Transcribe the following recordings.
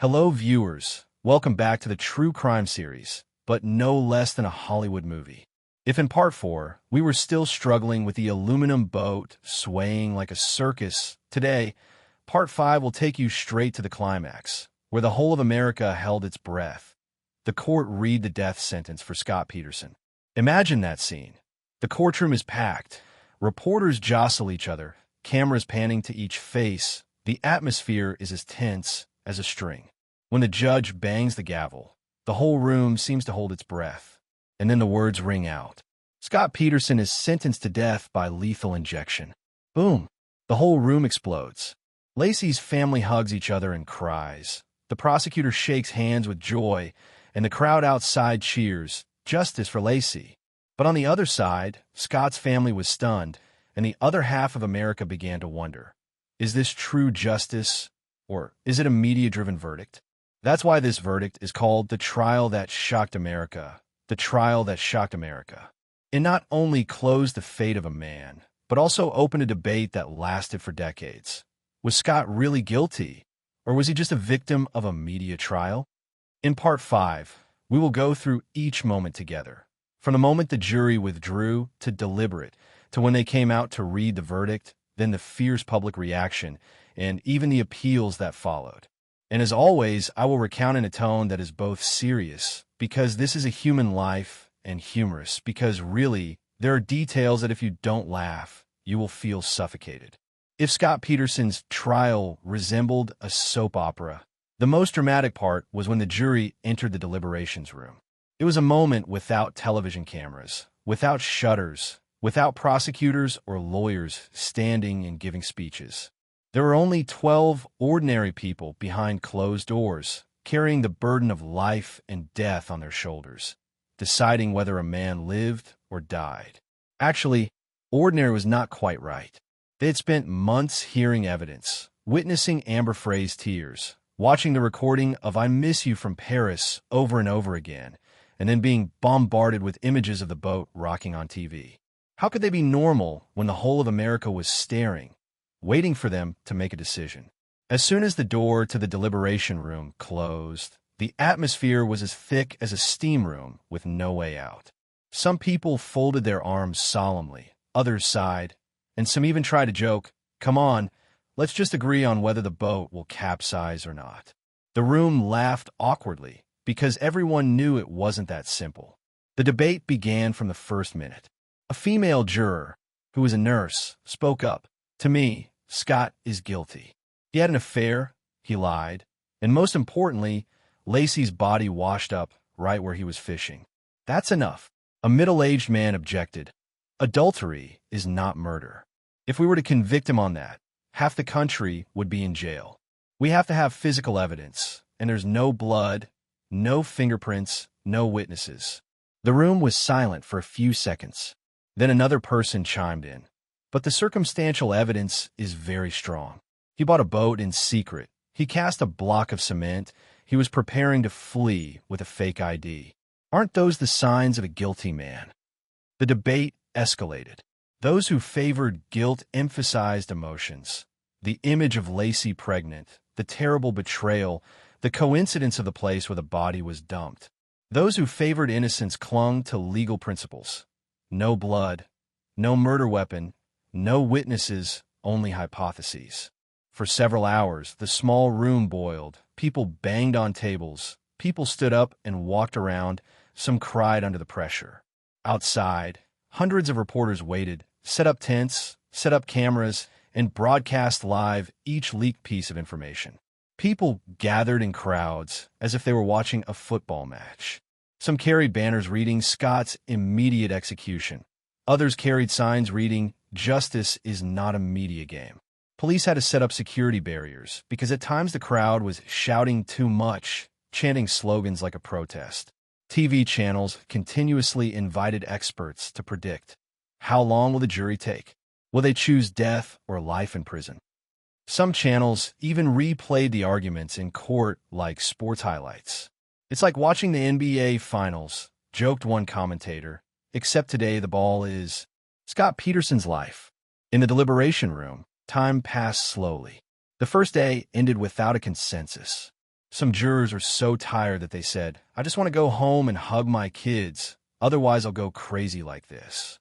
Hello, viewers. Welcome back to the true crime series, but no less than a Hollywood movie. If in part 4, we were still struggling with the aluminum boat swaying like a circus, today, part 5 will take you straight to the climax, where the whole of America held its breath. The court read the death sentence for Scott Peterson. Imagine that scene. The courtroom is packed. Reporters jostle each other, cameras panning to each face. The atmosphere is as tense as a string. When the judge bangs the gavel, the whole room seems to hold its breath. And then the words ring out. Scott Peterson is sentenced to death by lethal injection. Boom! The whole room explodes. Laci's family hugs each other and cries. The prosecutor shakes hands with joy, and the crowd outside cheers, justice for Laci. But on the other side, Scott's family was stunned, and the other half of America began to wonder, is this true justice, or is it a media-driven verdict? That's why this verdict is called the trial that shocked America. The trial that shocked America. It not only closed the fate of a man, but also opened a debate that lasted for decades. Was Scott really guilty, or was he just a victim of a media trial? In part 5, we will go through each moment together. From the moment the jury withdrew to deliberate, to when they came out to read the verdict, then the fierce public reaction, and even the appeals that followed. And as always, I will recount in a tone that is both serious, because this is a human life, and humorous, because really, there are details that if you don't laugh, you will feel suffocated. If Scott Peterson's trial resembled a soap opera, the most dramatic part was when the jury entered the deliberations room. It was a moment without television cameras, without shutters, without prosecutors or lawyers standing and giving speeches. There were only 12 ordinary people behind closed doors, carrying the burden of life and death on their shoulders, deciding whether a man lived or died. Actually, ordinary was not quite right. They had spent months hearing evidence, witnessing Amber Frey's tears, watching the recording of I Miss You from Paris over and over again, and then being bombarded with images of the boat rocking on TV. How could they be normal when the whole of America was staring, waiting for them to make a decision? As soon as the door to the deliberation room closed, the atmosphere was as thick as a steam room with no way out. Some people folded their arms solemnly, others sighed, and some even tried to joke, "Come on, let's just agree on whether the boat will capsize or not." The room laughed awkwardly, because everyone knew it wasn't that simple. The debate began from the first minute. A female juror, who was a nurse, spoke up. "To me, Scott is guilty. He had an affair, he lied, and most importantly, Laci's body washed up right where he was fishing. That's enough." A middle-aged man objected. "Adultery is not murder. If we were to convict him on that, half the country would be in jail. We have to have physical evidence, and there's no blood, no fingerprints, no witnesses." The room was silent for a few seconds. Then another person chimed in. "But the circumstantial evidence is very strong. He bought a boat in secret. He cast a block of cement. He was preparing to flee with a fake ID. Aren't those the signs of a guilty man?" The debate escalated. Those who favored guilt emphasized emotions. The image of Laci pregnant, the terrible betrayal, the coincidence of the place where the body was dumped. Those who favored innocence clung to legal principles. No blood, no murder weapon, no witnesses, only hypotheses. For several hours, the small room boiled. People banged on tables. People stood up and walked around. Some cried under the pressure. Outside, hundreds of reporters waited, set up tents, set up cameras, and broadcast live each leaked piece of information. People gathered in crowds as if they were watching a football match. Some carried banners reading Scott's immediate execution. Others carried signs reading, "Justice is not a media game." Police had to set up security barriers because at times the crowd was shouting too much, chanting slogans like a protest. TV channels continuously invited experts to predict, how long will the jury take? Will they choose death or life in prison? Some channels even replayed the arguments in court like sports highlights. "It's like watching the NBA Finals," joked one commentator, "except today the ball is Scott Peterson's life." In the deliberation room, time passed slowly. The first day ended without a consensus. Some jurors are so tired that they said, "I just want to go home and hug my kids. Otherwise, I'll go crazy like this."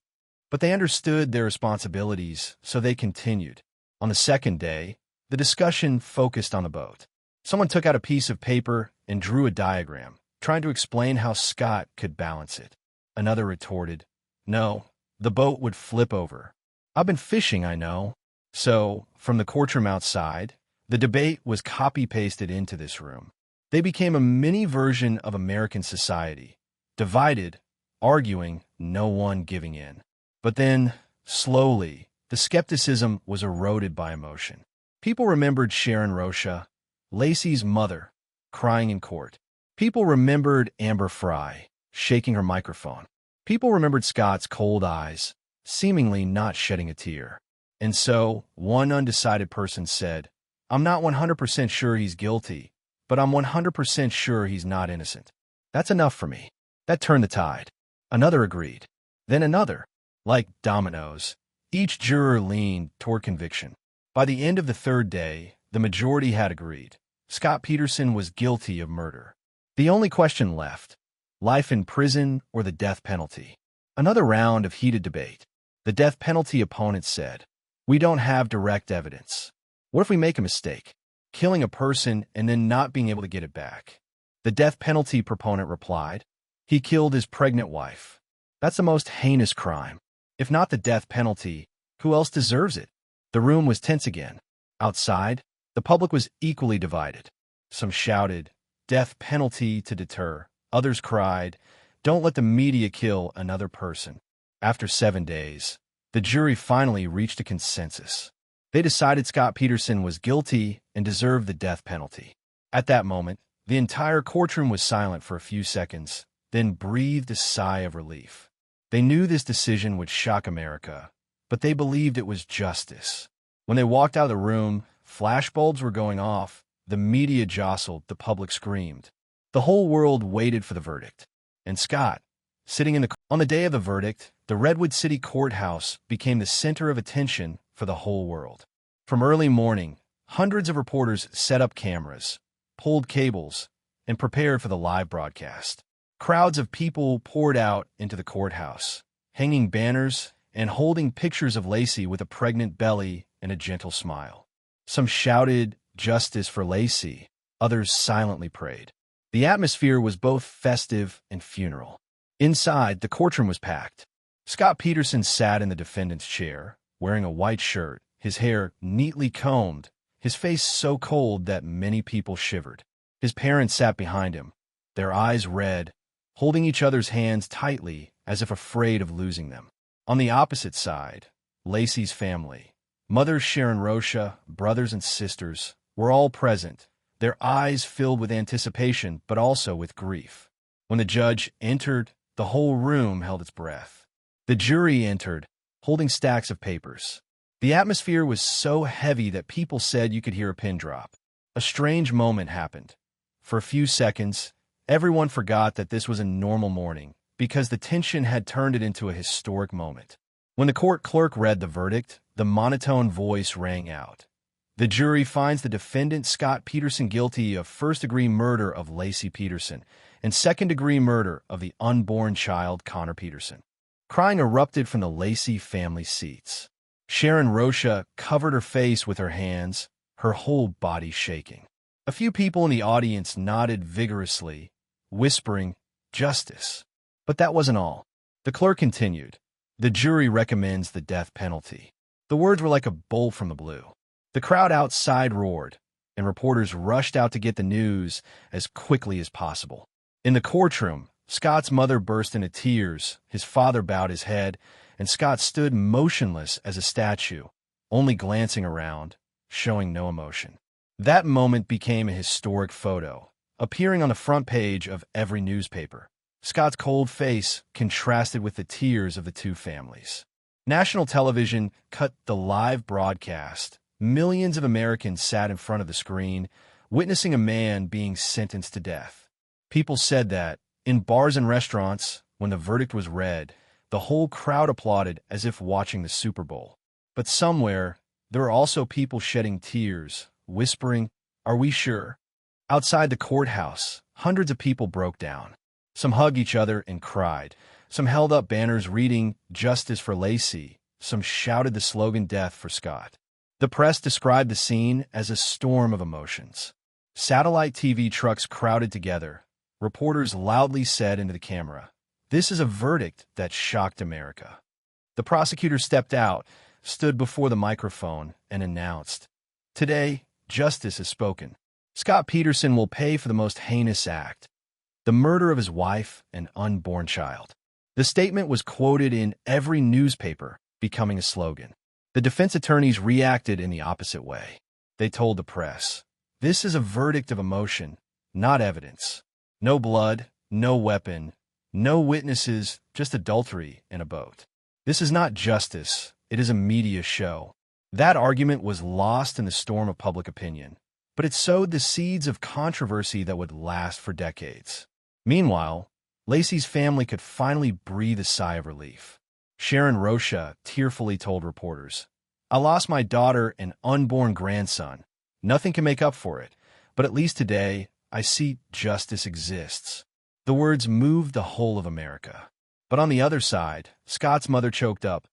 But they understood their responsibilities, so they continued. On the second day, the discussion focused on the boat. Someone took out a piece of paper and drew a diagram, trying to explain how Scott could balance it. Another retorted, "No, the boat would flip over. I've been fishing, I know." So, from the courtroom outside, the debate was copy-pasted into this room. They became a mini version of American society, divided, arguing, no one giving in. But then, slowly, the skepticism was eroded by emotion. People remembered Sharon Rocha, Laci's mother, crying in court. People remembered Amber Fry, shaking her microphone. People remembered Scott's cold eyes, seemingly not shedding a tear. And so, one undecided person said, "I'm not 100% sure he's guilty, but I'm 100% sure he's not innocent. That's enough for me." That turned the tide. Another agreed. Then another. Like dominoes, each juror leaned toward conviction. By the end of the third day, the majority had agreed. Scott Peterson was guilty of murder. The only question left, life in prison or the death penalty. Another round of heated debate. The death penalty opponents said, "We don't have direct evidence. What if we make a mistake, killing a person and then not being able to get it back?" The death penalty proponent replied, "He killed his pregnant wife. That's the most heinous crime. If not the death penalty, who else deserves it?" The room was tense again. Outside, the public was equally divided. Some shouted, "Death penalty to deter." Others cried, "Don't let the media kill another person." After 7 days, the jury finally reached a consensus. They decided Scott Peterson was guilty and deserved the death penalty. At that moment, the entire courtroom was silent for a few seconds, then breathed a sigh of relief. They knew this decision would shock America, but they believed it was justice. When they walked out of the room, flashbulbs were going off, the media jostled, the public screamed. The whole world waited for the verdict. And Scott, sitting on the day of the verdict, the Redwood City Courthouse became the center of attention for the whole world. From early morning, hundreds of reporters set up cameras, pulled cables, and prepared for the live broadcast. Crowds of people poured out into the courthouse, hanging banners and holding pictures of Laci with a pregnant belly and a gentle smile. Some shouted, "Justice for Laci," others silently prayed. The atmosphere was both festive and funeral. Inside, the courtroom was packed. Scott Peterson sat in the defendant's chair, wearing a white shirt, his hair neatly combed, his face so cold that many people shivered. His parents sat behind him, their eyes red, holding each other's hands tightly as if afraid of losing them. On the opposite side, Laci's family, mothers Sharon Rocha, brothers and sisters, were all present, their eyes filled with anticipation but also with grief. When the judge entered, the whole room held its breath. The jury entered, holding stacks of papers. The atmosphere was so heavy that people said you could hear a pin drop. A strange moment happened. For a few seconds, everyone forgot that this was a normal morning, because the tension had turned it into a historic moment. When the court clerk read the verdict, the monotone voice rang out. The jury finds the defendant Scott Peterson guilty of first-degree murder of Laci Peterson and second-degree murder of the unborn child Connor Peterson. Crying erupted from the Laci family seats. Sharon Rocha covered her face with her hands, her whole body shaking. A few people in the audience nodded vigorously, whispering, "Justice." But that wasn't all. The clerk continued, "The jury recommends the death penalty." The words were like a bolt from the blue. The crowd outside roared, and reporters rushed out to get the news as quickly as possible. In the courtroom, Scott's mother burst into tears, his father bowed his head, and Scott stood motionless as a statue, only glancing around, showing no emotion. That moment became a historic photo, appearing on the front page of every newspaper. Scott's cold face contrasted with the tears of the two families. National television cut the live broadcast. Millions of Americans sat in front of the screen, witnessing a man being sentenced to death. People said that, in bars and restaurants, when the verdict was read, the whole crowd applauded as if watching the Super Bowl. But somewhere, there were also people shedding tears, whispering, "Are we sure?" Outside the courthouse, hundreds of people broke down. Some hugged each other and cried. Some held up banners reading, "Justice for Laci." Some shouted the slogan, "Death for Scott." The press described the scene as a storm of emotions. Satellite TV trucks crowded together. Reporters loudly said into the camera, "This is a verdict that shocked America." The prosecutor stepped out, stood before the microphone, and announced, "Today, justice has spoken. Scott Peterson will pay for the most heinous act, the murder of his wife and unborn child." The statement was quoted in every newspaper, becoming a slogan. The defense attorneys reacted in the opposite way. They told the press, "This is a verdict of emotion, not evidence. No blood, no weapon, no witnesses, just adultery in a boat. This is not justice, it is a media show." That argument was lost in the storm of public opinion, but it sowed the seeds of controversy that would last for decades. Meanwhile, Laci's family could finally breathe a sigh of relief. Sharon Rocha tearfully told reporters, "I lost my daughter and unborn grandson. Nothing can make up for it, but at least today, I see justice exists." The words moved the whole of America. But on the other side, Scott's mother choked up,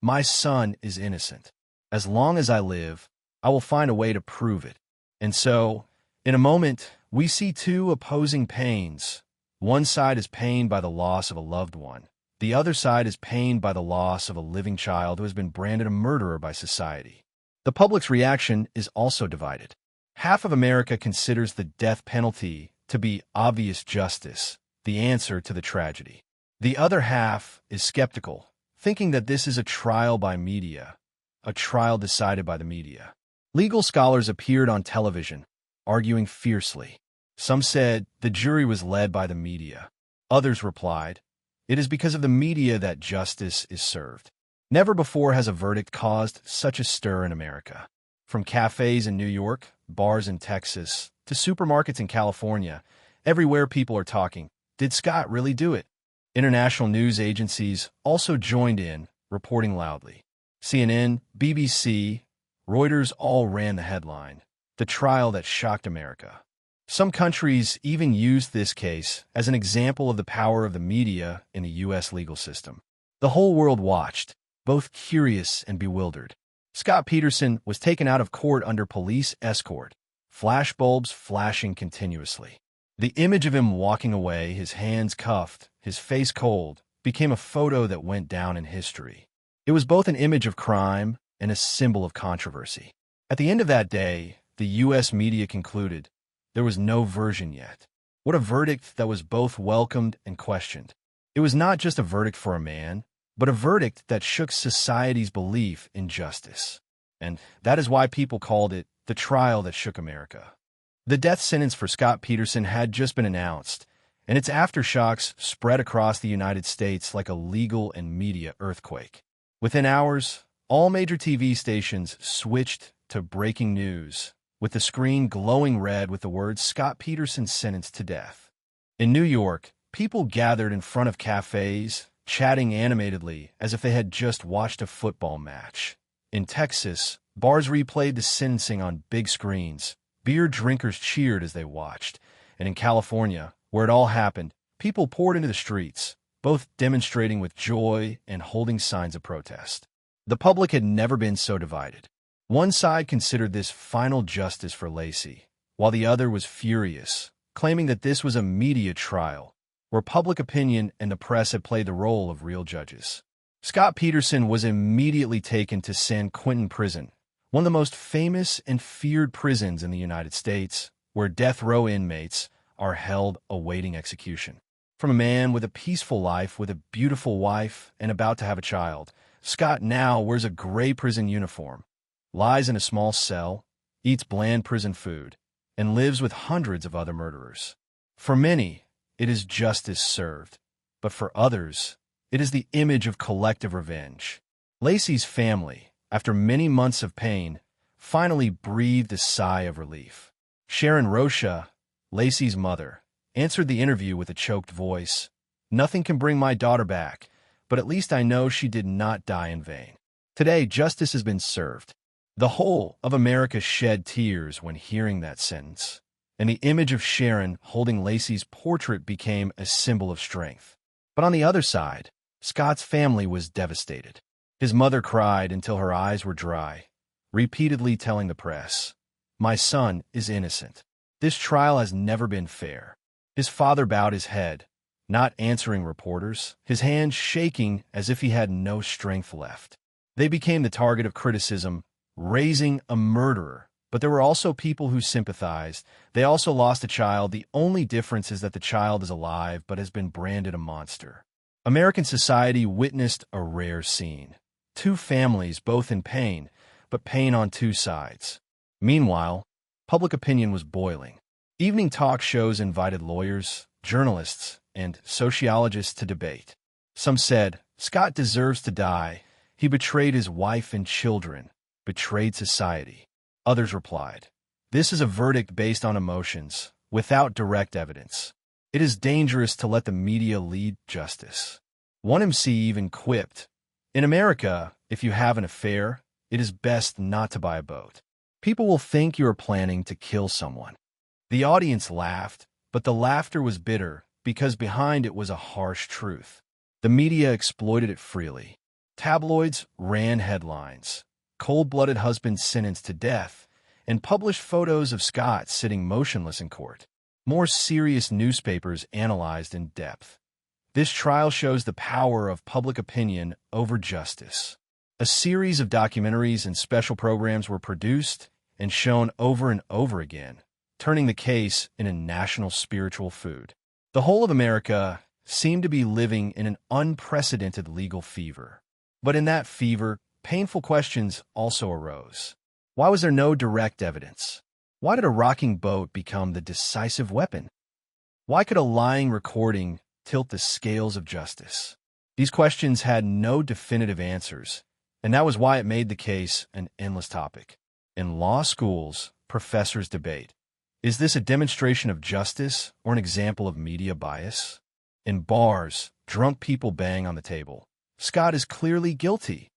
"My son is innocent. As long as I live, I will find a way to prove it." And so, in a moment, we see two opposing pains. One side is pained by the loss of a loved one. The other side is pained by the loss of a living child who has been branded a murderer by society. The public's reaction is also divided. Half of America considers the death penalty to be obvious justice, the answer to the tragedy. The other half is skeptical, thinking that this is a trial by media, a trial decided by the media. Legal scholars appeared on television, arguing fiercely. Some said the jury was led by the media. Others replied, "It is because of the media that justice is served." Never before has a verdict caused such a stir in America. From cafes in New York, bars in Texas, to supermarkets in California, everywhere people are talking, did Scott really do it? International news agencies also joined in, reporting loudly. CNN, BBC, Reuters all ran the headline, "The trial that shocked America." Some countries even used this case as an example of the power of the media in the U.S. legal system. The whole world watched, both curious and bewildered. Scott Peterson was taken out of court under police escort, flashbulbs flashing continuously. The image of him walking away, his hands cuffed, his face cold, became a photo that went down in history. It was both an image of crime and a symbol of controversy. At the end of that day, the U.S. media concluded, there was no version yet. What a verdict that was both welcomed and questioned. It was not just a verdict for a man, but a verdict that shook society's belief in justice. And that is why people called it the trial that shook America. The death sentence for Scott Peterson had just been announced, and its aftershocks spread across the United States like a legal and media earthquake. Within hours, all major TV stations switched to breaking news, with the screen glowing red with the words "Scott Peterson sentenced to death." In New York, people gathered in front of cafes, chatting animatedly as if they had just watched a football match. In Texas, bars replayed the sentencing on big screens. Beer drinkers cheered as they watched. And in California, where it all happened, people poured into the streets, both demonstrating with joy and holding signs of protest. The public had never been so divided. One side considered this final justice for Laci, while the other was furious, claiming that this was a media trial, where public opinion and the press had played the role of real judges. Scott Peterson was immediately taken to San Quentin Prison, one of the most famous and feared prisons in the United States, where death row inmates are held awaiting execution. From a man with a peaceful life, with a beautiful wife, and about to have a child, Scott now wears a gray prison uniform, lies in a small cell, eats bland prison food, and lives with hundreds of other murderers. For many, it is justice served, but for others, it is the image of collective revenge. Laci's family, after many months of pain, finally breathed a sigh of relief. Sharon Rocha, Laci's mother, answered the interview with a choked voice, "Nothing can bring my daughter back, but at least I know she did not die in vain." Today, justice has been served. The whole of America shed tears when hearing that sentence. and the image of Sharon holding Laci's portrait became a symbol of strength. But on the other side, Scott's family was devastated. His mother cried until her eyes were dry, repeatedly telling the press, "My son is innocent. This trial has never been fair." His father bowed his head, not answering reporters, his hands shaking as if he had no strength left. They became the target of criticism, raising a murderer. But there were also people who sympathized. They also lost a child. The only difference is that the child is alive but has been branded a monster. American society witnessed a rare scene. Two families, both in pain, but pain on two sides. Meanwhile, public opinion was boiling. Evening talk shows invited lawyers, journalists, and sociologists to debate. Some said, "Scott deserves to die. He betrayed his wife and children, betrayed society." Others replied, "This is a verdict based on emotions, without direct evidence. It is dangerous to let the media lead justice." One MC even quipped, "In America, if you have an affair, it is best not to buy a boat. People will think you are planning to kill someone." The audience laughed, but the laughter was bitter because behind it was a harsh truth. The media exploited it freely. Tabloids ran headlines, "Cold-blooded husband sentenced to death," and published photos of Scott sitting motionless in court. More serious newspapers analyzed in depth. This trial shows the power of public opinion over justice. A series of documentaries and special programs were produced and shown over and over again, turning the case into national spiritual food. The whole of America seemed to be living in an unprecedented legal fever. But in that fever, painful questions also arose. Why was there no direct evidence? Why did a rocking boat become the decisive weapon? Why could a lying recording tilt the scales of justice? These questions had no definitive answers, and that was why it made the case an endless topic. In law schools, professors debate, is this a demonstration of justice or an example of media bias? In bars, drunk people bang on the table. Scott is clearly guilty.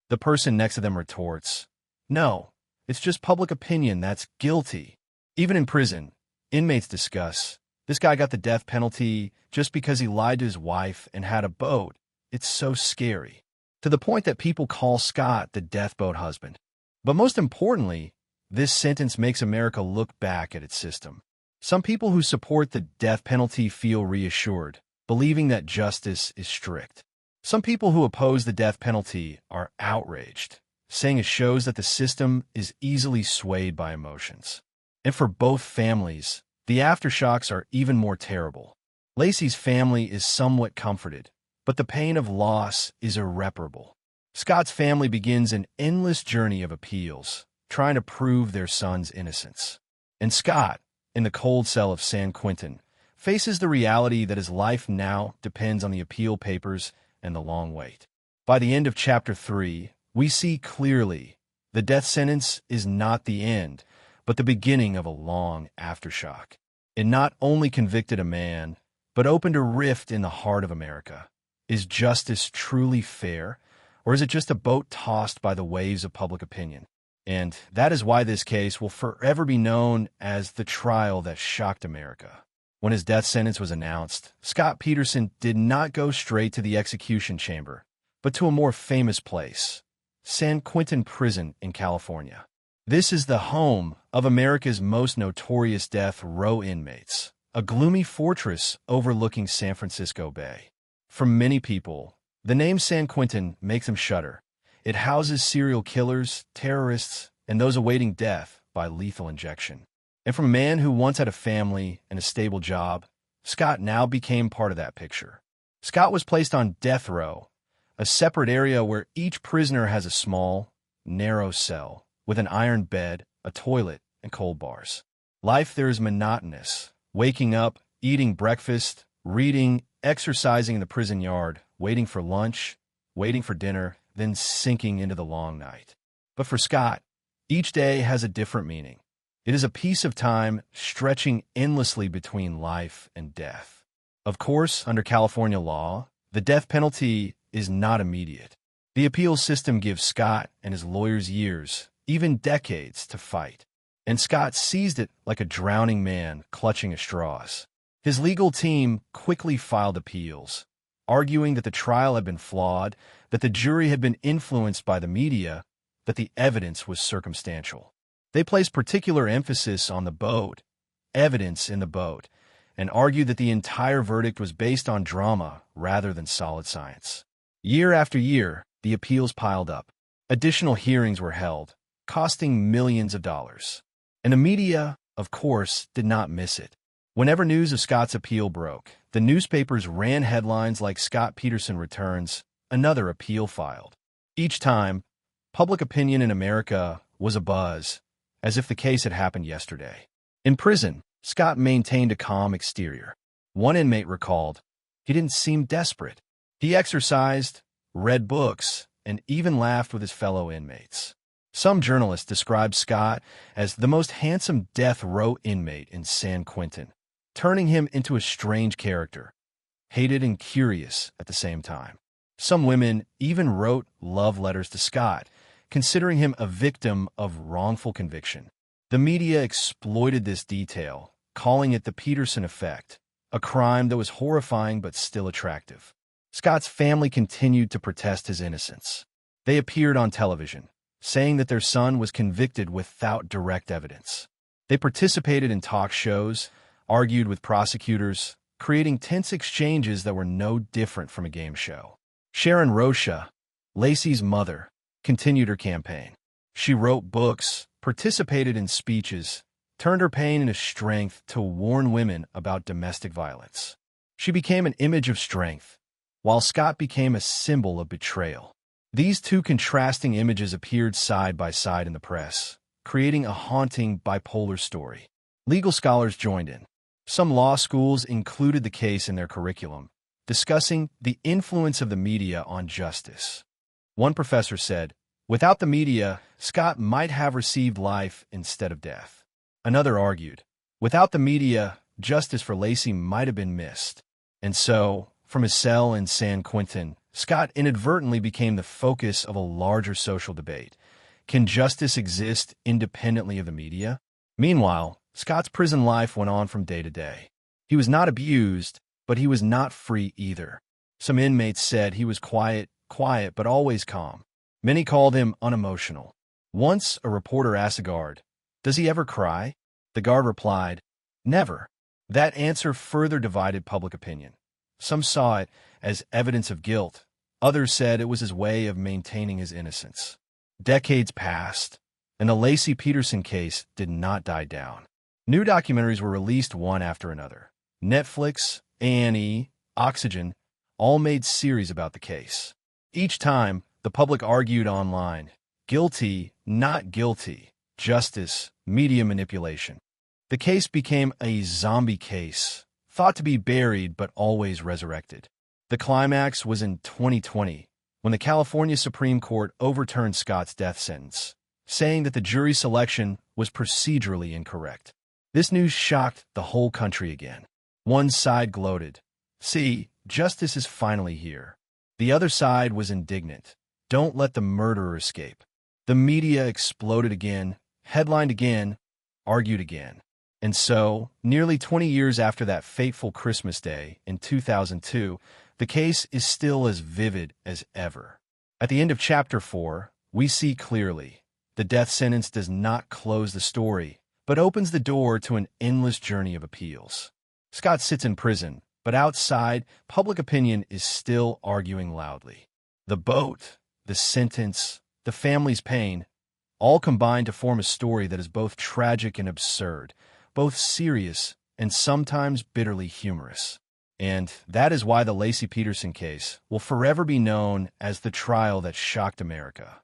The person next to them retorts, "No, it's just public opinion that's guilty." Even in prison, inmates discuss, "This guy got the death penalty just because he lied to his wife and had a boat. It's so scary." To the point that people call Scott the death boat husband. But most importantly, this sentence makes America look back at its system. Some people who support the death penalty feel reassured, believing that justice is strict. Some people who oppose the death penalty are outraged, saying it shows that the system is easily swayed by emotions. And for both families, the aftershocks are even more terrible. Laci's family is somewhat comforted, but the pain of loss is irreparable. Scott's family begins an endless journey of appeals, trying to prove their son's innocence. And Scott, in the cold cell of San Quentin, faces the reality that his life now depends on the appeal papers and the long wait. By the end of Chapter 3, we see clearly the death sentence is not the end, but the beginning of a long aftershock. It not only convicted a man, but opened a rift in the heart of America. Is justice truly fair, or is it just a boat tossed by the waves of public opinion? And that is why this case will forever be known as the trial that shocked America. When his death sentence was announced, Scott Peterson did not go straight to the execution chamber, but to a more famous place, San Quentin Prison in California. This is the home of America's most notorious death row inmates, a gloomy fortress overlooking San Francisco Bay. For many people, the name San Quentin makes them shudder. It houses serial killers, terrorists, and those awaiting death by lethal injection. And from a man who once had a family and a stable job, Scott now became part of that picture. Scott was placed on death row, a separate area where each prisoner has a small, narrow cell with an iron bed, a toilet, and cold bars. Life there is monotonous, waking up, eating breakfast, reading, exercising in the prison yard, waiting for lunch, waiting for dinner, then sinking into the long night. But for Scott, each day has a different meaning. It is a piece of time stretching endlessly between life and death. Of course, under California law, the death penalty is not immediate. The appeals system gives Scott and his lawyers years, even decades, to fight. and Scott seized it like a drowning man clutching at straws. His legal team quickly filed appeals, arguing that the trial had been flawed, that the jury had been influenced by the media, that the evidence was circumstantial. They placed particular emphasis on the boat, evidence in the boat, and argued that the entire verdict was based on drama rather than solid science. Year after year, the appeals piled up. Additional hearings were held, costing millions of dollars. And the media, of course, did not miss it. Whenever news of Scott's appeal broke, the newspapers ran headlines like "Scott Peterson returns, another appeal filed." Each time, public opinion in America was abuzz, as if the case had happened yesterday. In prison, Scott maintained a calm exterior. One inmate recalled, "He didn't seem desperate. He exercised, read books, and even laughed with his fellow inmates." Some journalists described Scott as the most handsome death row inmate in San Quentin, turning him into a strange character, hated and curious at the same time. Some women even wrote love letters to Scott, considering him a victim of wrongful conviction. The media exploited this detail, calling it the Peterson effect, a crime that was horrifying but still attractive. Scott's family continued to protest his innocence. They appeared on television, saying that their son was convicted without direct evidence. They participated in talk shows, argued with prosecutors, creating tense exchanges that were no different from a game show. Sharon Rocha, Laci's mother, continued her campaign. She wrote books, participated in speeches, turned her pain into strength to warn women about domestic violence. She became an image of strength, while Scott became a symbol of betrayal. These two contrasting images appeared side by side in the press, creating a haunting bipolar story. Legal scholars joined in. Some law schools included the case in their curriculum, discussing the influence of the media on justice. One professor said, "Without the media, Scott might have received life instead of death." Another argued, "Without the media, justice for Laci might have been missed." And so, from his cell in San Quentin, Scott inadvertently became the focus of a larger social debate. Can justice exist independently of the media? Meanwhile, Scott's prison life went on from day to day. He was not abused, but he was not free either. Some inmates said he was quiet, but always calm. Many called him unemotional. Once, a reporter asked a guard, "Does he ever cry?" The guard replied, "Never." That answer further divided public opinion. Some saw it as evidence of guilt. Others said it was his way of maintaining his innocence. Decades passed, and the Laci Peterson case did not die down. New documentaries were released one after another. Netflix, A&E, Oxygen all made series about the case. Each time, the public argued online, guilty, not guilty, justice, media manipulation. The case became a zombie case, thought to be buried but always resurrected. The climax was in 2020, when the California Supreme Court overturned Scott's death sentence, saying that the jury selection was procedurally incorrect. This news shocked the whole country again. One side gloated, "See, justice is finally here." The other side was indignant. "Don't let the murderer escape." The media exploded again, headlined again, argued again. And so, nearly 20 years after that fateful Christmas Day in 2002, the case is still as vivid as ever. At the end of Chapter 4, we see clearly, the death sentence does not close the story, but opens the door to an endless journey of appeals. Scott sits in prison, but outside, public opinion is still arguing loudly. The boat, the sentence, the family's pain, all combine to form a story that is both tragic and absurd, both serious and sometimes bitterly humorous. And that is why the Laci Peterson case will forever be known as the trial that shocked America.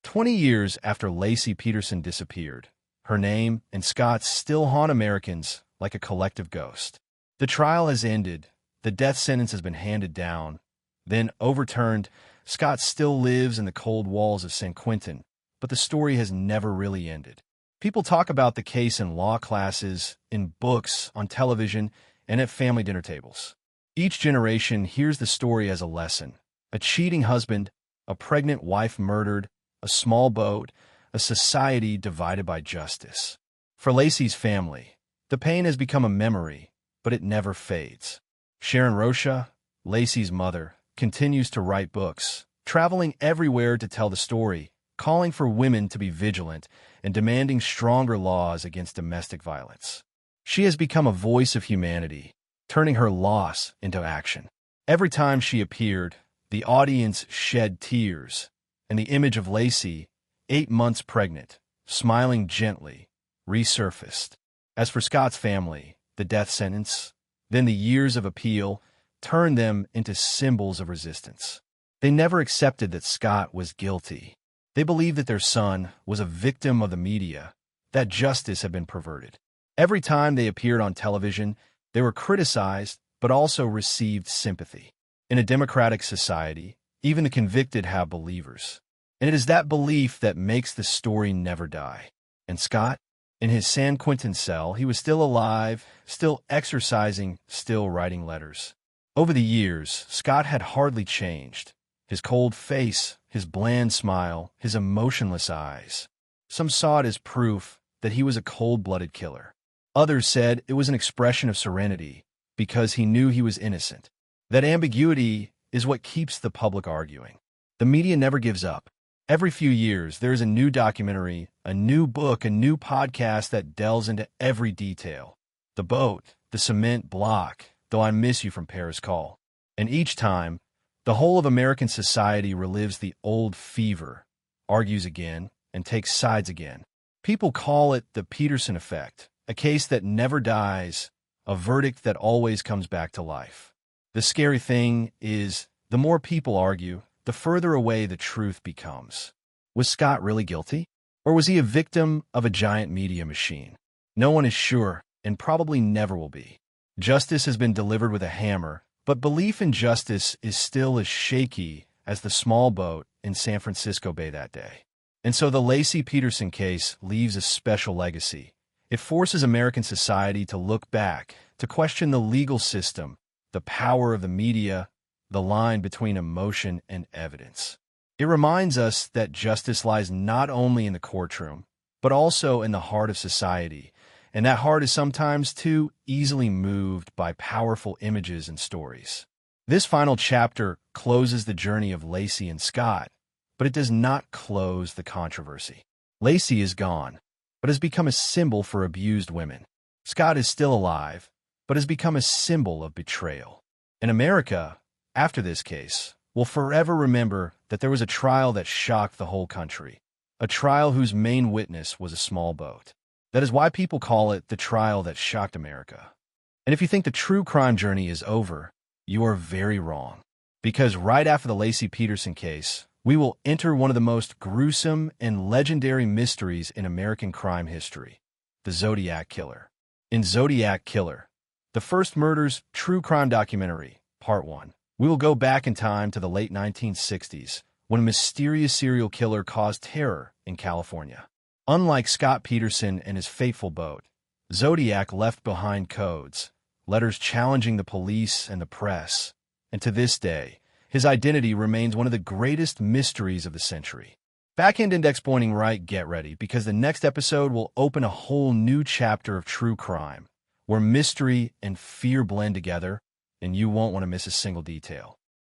20 years after Laci Peterson disappeared, her name and Scott still haunt Americans like a collective ghost. The trial has ended, the death sentence has been handed down, then overturned. Scott still lives in the cold walls of San Quentin, but the story has never really ended. People talk about the case in law classes, in books, on television, and at family dinner tables. Each generation hears the story as a lesson. A cheating husband, a pregnant wife murdered, a small boat, a society divided by justice. For Laci's family, the pain has become a memory, but it never fades. Sharon Rocha, Laci's mother, continues to write books, traveling everywhere to tell the story, calling for women to be vigilant and demanding stronger laws against domestic violence. She has become a voice of humanity, turning her loss into action. Every time she appeared, the audience shed tears, and the image of Laci, 8 months pregnant, smiling gently, resurfaced. As for Scott's family, the death sentence, then the years of appeal, turned them into symbols of resistance. They never accepted that Scott was guilty. They believed that their son was a victim of the media, that justice had been perverted. Every time they appeared on television, they were criticized, but also received sympathy. In a democratic society, even the convicted have believers. And it is that belief that makes the story never die. And Scott, in his San Quentin cell, he was still alive, still exercising, still writing letters. Over the years, Scott had hardly changed. His cold face, his bland smile, his emotionless eyes. Some saw it as proof that he was a cold-blooded killer. Others said it was an expression of serenity because he knew he was innocent. That ambiguity is what keeps the public arguing. The media never gives up. Every few years, there is a new documentary, a new book, a new podcast that delves into every detail. The boat, the cement block, though I miss you from Paris Call. And each time, the whole of American society relives the old fever, argues again, and takes sides again. People call it the Peterson effect, a case that never dies, a verdict that always comes back to life. The scary thing is, the more people argue, the further away the truth becomes. Was Scott really guilty? Or was he a victim of a giant media machine? No one is sure, and probably never will be. Justice has been delivered with a hammer, but belief in justice is still as shaky as the small boat in San Francisco Bay that day. And so the Laci Peterson case leaves a special legacy. It forces American society to look back, to question the legal system, the power of the media, the line between emotion and evidence. It reminds us that justice lies not only in the courtroom, but also in the heart of society, and that heart is sometimes too easily moved by powerful images and stories. This final chapter closes the journey of Laci and Scott, but it does not close the controversy. Laci is gone, but has become a symbol for abused women. Scott is still alive, but has become a symbol of betrayal. In America, after this case, will forever remember that there was a trial that shocked the whole country, a trial whose main witness was a small boat. That is why people call it the trial that shocked America. And if you think the true crime journey is over, you are very wrong. Because right after the Laci Peterson case, we will enter one of the most gruesome and legendary mysteries in American crime history, the Zodiac Killer. In Zodiac Killer, the First Murders True Crime Documentary, Part 1, we will go back in time to the late 1960s, when a mysterious serial killer caused terror in California. Unlike Scott Peterson and his fateful boat, Zodiac left behind codes, letters challenging the police and the press, and to this day, his identity remains one of the greatest mysteries of the century. Backend index pointing right, get ready, because the next episode will open a whole new chapter of true crime, where mystery and fear blend together, and you won't want to miss a single detail.